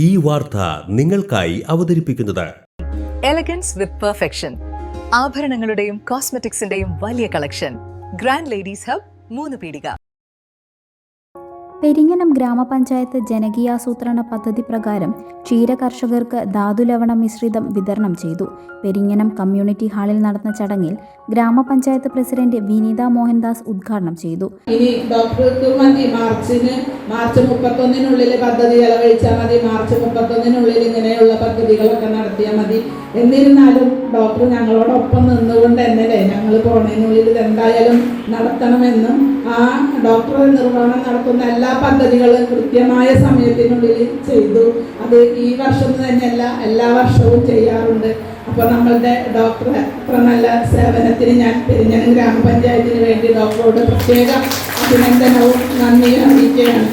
ഈ വാർത്ത നിങ്ങൾക്കായി അവതരിപ്പിക്കുന്നത് എലഗൻസ് വിത്ത് പെർഫെക്ഷൻ. ആഭരണങ്ങളുടെയും കോസ്മെറ്റിക്സിന്റെയും വലിയ കളക്ഷൻ. ഗ്രാൻഡ് ലേഡീസ് ഹബ്, 3 പീടിക. പെരിങ്ങനം ഗ്രാമപഞ്ചായത്ത് ജനകീയാസൂത്രണ പദ്ധതി പ്രകാരം ക്ഷീര കർഷകർക്ക് ധാതുലവണ മിശ്രിതം വിതരണം ചെയ്തു. പെരിങ്ങനം കമ്മ്യൂണിറ്റി ഹാളിൽ നടന്ന ചടങ്ങിൽ ഗ്രാമപഞ്ചായത്ത് പ്രസിഡന്റ് വിനീത മോഹൻദാസ് ഉദ്ഘാടനം ചെയ്തു. ഇനി ഡോക്ടർക്ക് മതി മാർച്ച് 31-നുള്ളിൽ പദ്ധതി ചെലവഴിച്ചാൽ മതി. മാർച്ച് 31-നുള്ളിൽ ഇങ്ങനെയുള്ള പദ്ധതികളൊക്കെ നടത്തിയാൽ മതി. എന്നിരുന്നാലും ഡോക്ടർ ഞങ്ങളോടൊപ്പം നിന്നുകൊണ്ട് തന്നെ ഞങ്ങൾ പോണതിനുള്ളിൽ ഇതെന്തായാലും നടത്തണമെന്നും ആ ഡോക്ടർ നിർവഹണം നടത്തുന്ന എല്ലാ പദ്ധതികളും കൃത്യമായ സമയത്തിനുള്ളിൽ ചെയ്തു. അത് ഈ വർഷം തന്നെയല്ല, എല്ലാ വർഷവും ചെയ്യാറുണ്ട്. അപ്പോൾ നമ്മളുടെ ഡോക്ടറെ അത്ര നല്ല സേവനത്തിന് ഞാൻ പെരിഞ്ഞനം ഗ്രാമപഞ്ചായത്തിന് വേണ്ടി ഡോക്ടറോട് പ്രത്യേക അഭിനന്ദനവും നന്ദിയും അറിയിക്കുകയാണ്.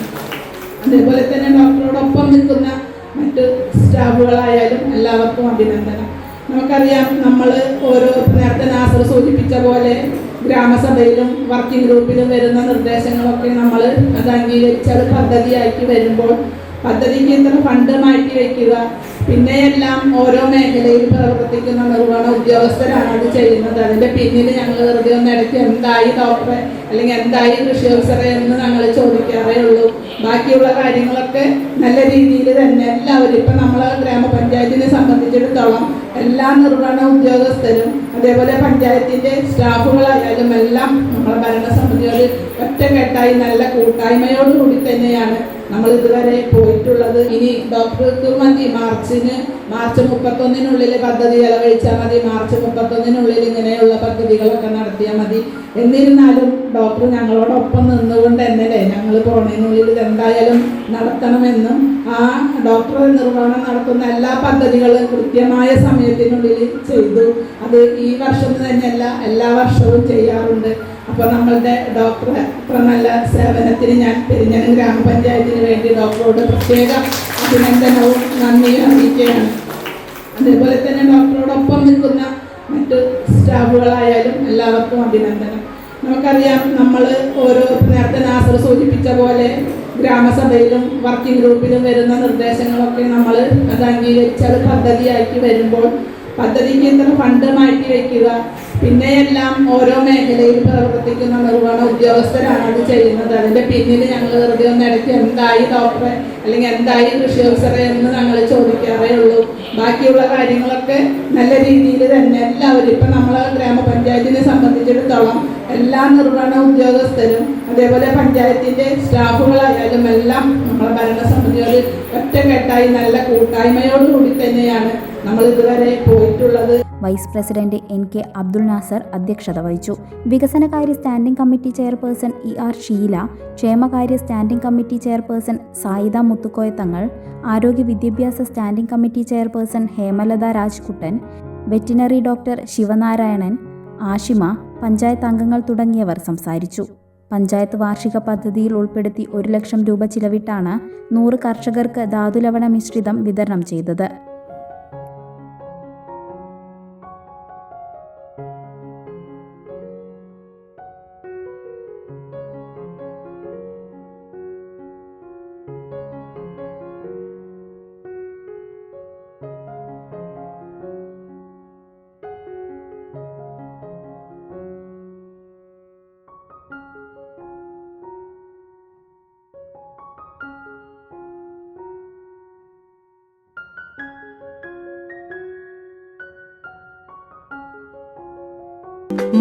അതേപോലെ തന്നെ ഡോക്ടറോടൊപ്പം നിൽക്കുന്ന മറ്റ് സ്റ്റാഫുകളായാലും എല്ലാവർക്കും അഭിനന്ദനം. നമുക്കറിയാം, നമ്മൾ നേരത്തെ നാസർ സൂചിപ്പിച്ച പോലെ ഗ്രാമസഭയിലും വർക്കിംഗ് ഗ്രൂപ്പിലും വരുന്ന നിർദ്ദേശങ്ങളൊക്കെ നമ്മൾ അത് അംഗീകരിച്ച് അത് പദ്ധതിയാക്കി വരുമ്പോൾ പദ്ധതിക്ക് ഇത്ര ഫണ്ട് മാറ്റി വയ്ക്കുക, പിന്നെയെല്ലാം ഓരോ മേഖലയിൽ പ്രവർത്തിക്കുന്ന നിർവഹണ ഉദ്യോഗസ്ഥരാണ് അത് ചെയ്യുന്നത്. അതിൻ്റെ പിന്നിൽ ഞങ്ങൾ വെറുതെ ഒന്ന് ഇടയ്ക്ക് എന്തായി ഡോക്ടറെ അല്ലെങ്കിൽ എന്തായി കൃഷി ഓഫീസറെ എന്ന് ഞങ്ങൾ ചോദിക്കാറേ ഉള്ളൂ. ബാക്കിയുള്ള കാര്യങ്ങളൊക്കെ നല്ല രീതിയിൽ തന്നെ എല്ലാവരും, ഇപ്പം നമ്മളെ ഗ്രാമപഞ്ചായത്തിനെ സംബന്ധിച്ചിടത്തോളം എല്ലാ നിർവഹണ ഉദ്യോഗസ്ഥരും അതേപോലെ പഞ്ചായത്തിൻ്റെ സ്റ്റാഫുകളായാലും എല്ലാം നമ്മളെ ഭരണസമിതിയോട് ഒറ്റക്കെട്ടായി നല്ല കൂട്ടായ്മയോടുകൂടി തന്നെയാണ് നമ്മൾ ഇതുവരെ പോയിട്ടുള്ളത്. ഇനി ഡോക്ടർക്ക് മതി മാർച്ച് 31-നുള്ളിൽ പദ്ധതി ചെലവഴിച്ചാൽ മതി. മാർച്ച് 31-നുള്ളിൽ ഇങ്ങനെയുള്ള പദ്ധതികളൊക്കെ നടത്തിയാൽ മതി. എന്നിരുന്നാലും ഡോക്ടർ ഞങ്ങളോടൊപ്പം നിന്നുകൊണ്ട് തന്നെ ഞങ്ങൾ പോണതിനുള്ളിൽ ഇതെന്തായാലും നടത്തണമെന്നും ആ ഡോക്ടർ നിർവഹണം നടത്തുന്ന എല്ലാ പദ്ധതികളും കൃത്യമായ സമയത്തിനുള്ളിൽ ചെയ്തു. അത് ഈ വർഷം തന്നെയല്ല, എല്ലാ വർഷവും ചെയ്യാറുണ്ട്. അപ്പോൾ നമ്മളുടെ ഡോക്ടറെ അത്ര നല്ല സേവനത്തിന് ഞാൻ പെരിഞ്ഞനം ഗ്രാമപഞ്ചായത്തിന് വേണ്ടി ഡോക്ടറോട് പ്രത്യേക അഭിനന്ദനവും നന്ദിയും അറിയിക്കുകയാണ്. അതേപോലെ തന്നെ ഡോക്ടറോടൊപ്പം നിൽക്കുന്ന മറ്റ് സ്റ്റാഫുകളായാലും എല്ലാവർക്കും അഭിനന്ദനം. നമുക്കറിയാം, നമ്മൾ നേരത്തെ നാസർ സൂചിപ്പിച്ച പോലെ ഗ്രാമസഭയിലും വർക്കിംഗ് ഗ്രൂപ്പിലും വരുന്ന നിർദ്ദേശങ്ങളൊക്കെ നമ്മൾ അത് അംഗീകരിച്ച് അത് പദ്ധതിയാക്കി വരുമ്പോൾ പദ്ധതിക്ക് ഇത്ര ഫണ്ട് മാറ്റി വയ്ക്കുക, പിന്നെയെല്ലാം ഓരോ മേഖലയിൽ പ്രവർത്തിക്കുന്ന നിർവഹണ ഉദ്യോഗസ്ഥരാണ് അത് ചെയ്യുന്നത്. അതിൻ്റെ പിന്നിൽ ഞങ്ങൾ വെറുതെ ഒന്ന് ഇടയ്ക്ക് എന്തായി ഡോക്ടറെ അല്ലെങ്കിൽ എന്തായി കൃഷി ഓഫീസറെ എന്ന് ഞങ്ങൾ ചോദിക്കാറേ ഉള്ളൂ. ബാക്കിയുള്ള കാര്യങ്ങളൊക്കെ നല്ല രീതിയിൽ തന്നെ എല്ലാവരും, ഇപ്പം നമ്മളെ ഗ്രാമപഞ്ചായത്തിനെ സംബന്ധിച്ചിടത്തോളം എല്ലാ നിർവഹണ ഉദ്യോഗസ്ഥരും അതേപോലെ പഞ്ചായത്തിൻ്റെ സ്റ്റാഫുകളായാലും എല്ലാം നമ്മളെ ഭരണസമിതിയോട് ഒറ്റക്കെട്ടായി നല്ല കൂട്ടായ്മയോടുകൂടി തന്നെയാണ് നമ്മൾ ഇതുവരെ പോയിട്ടുള്ളത്. Vice president NK Abdul Nasser അധ്യക്ഷത വഹിച്ചു. വികസനകാര്യ standing committee chairperson ER Sheela, ക്ഷേമകാര്യ standing committee chairperson Sayida Muthukoya Thangal, ആരോഗ്യ വിദ്യാഭ്യാസ standing committee chairperson Hemalatha Rajkuttan, veterinary doctor Sivanarayanan, Ashima, panchayat അംഗങ്ങൾ തുടങ്ങിയവർ സംസാരിച്ചു. പഞ്ചായത്ത് വാർഷിക പദ്ധതിയിൽ ഉൾപ്പെടുത്തി 1 ലക്ഷം രൂപ ചിലവിട്ടാണ് 100 കർഷകർക്ക് ധാതുലവണ മിശ്രിതം വിതരണം ചെയ്തത്.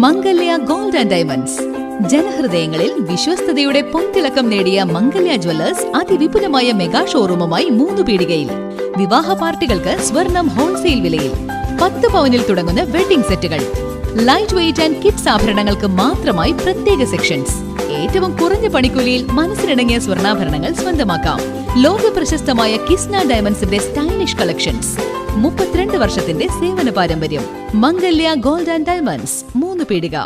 മംഗല്യ ഗോൾഡ് ആൻഡ് ഡയമണ്ട്സ്. ജനഹൃദയങ്ങളിൽ വിശ്വസ്തയുടെ പൊൻതിളക്കം നേടിയ മംഗല്യ ജ്വല്ലേഴ്സ് അതിവിപുലമായ മെഗാ ഷോറൂമുമായി 3 പീടികയിൽ. വിവാഹ പാർട്ടികൾക്ക് സ്വർണം ഹോൾസെയിൽ വിലയിൽ. 10 പവനിൽ തുടങ്ങുന്ന വെഡിംഗ് സെറ്റുകൾ, ലൈറ്റ് വെയ്റ്റ് ആൻഡ് കിഡ്സ് ആഭരണങ്ങൾക്ക് മാത്രമായി പ്രത്യേക സെക്ഷൻസ്. ഏറ്റവും കുറഞ്ഞ പണിക്കൂലിയിൽ മനസ്സിനിണങ്ങിയ സ്വർണ്ണാഭരണങ്ങൾ സ്വന്തമാക്കാം. ലോക പ്രശസ്തമായ കിസ്ന ഡയമണ്ട്സിന്റെ സ്റ്റൈലിഷ് കളക്ഷൻസ്. 32 വർഷത്തിന്റെ സേവന പാരമ്പര്യം. മംഗല്യ ഗോൾഡ് ആൻഡ് ഡയമണ്ട്സ്, 3 പീടിക.